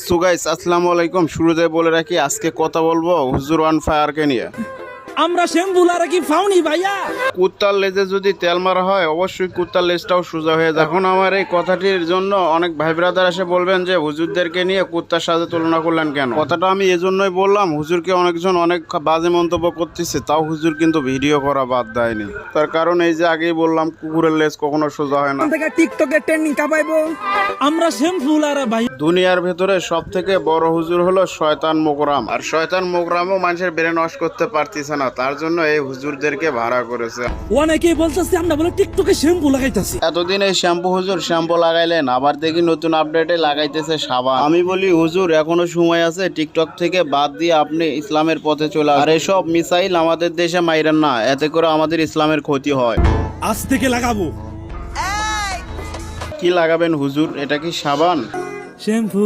So guys আসসালামু আলাইকুম। শুরুতে বলে রাখি আজকে কথা বলবো হুজুর অন ফায়ারকে নিয়ে। আমরা শ্যাম্পুলার কি ফাউনি ভাইয়া। কুত্তার লেজে যদি তেল মারা হয় অবশ্যই কুত্তার লেজটাও সোজা হয়ে যায়। এখন আমার এই কথাটির জন্য অনেক ভাই ব্রাদার এসে বলবেন যে হুজুরদেরকে নিয়ে কুত্তার সাথে তুলনা করলেন কেন। কথাটা আমি এজন্যই বললাম, হুজুরকে অনেকজন অনেক বাজে মন্তব্য করতেছে, তাও হুজুর কিন্তু ভিডিও করা বাদ দেয়নি। তার কারণ এই যে আগেই বললাম কুকুরের লেজ কখনো সোজা হয় না। টিকটকে ট্রেন্ডিং কাপাইবো আমরা শ্যাম্পুলার ভাই। দুনিয়ার ভেতরে সব থেকে বড় হুজুর হলো শয়তান মোকরাম, আর শয়তান মোকরামও মানুষের ব্রেন ওয়াশ করতে পারতেছে না, তার জন্য এই হুজুরদেরকে ভাড়া করেছে। অনেকেই বলতেছে আমরা বলে টিকটকে শ্যাম্পু লাগাইতেছি। এতদিন এই শ্যাম্পু হুজুর শ্যাম্পু লাগাইলেন, আবার দেখি নতুন আপডেটে লাগাইতেছে সাবান। আমি বলি হুজুর এখনো সময় আছে, টিকটক থেকে বাদ দিয়ে আপনি ইসলামের পথে চলে আসুন। আর এসব মিসাইল আমাদের দেশে মাইরেন না, এতে করে আমাদের ইসলামের ক্ষতি হয়। আজ থেকে লাগাবো। কি লাগাবেন হুজুর? এটা কি সাবান? শ্যাম্পু।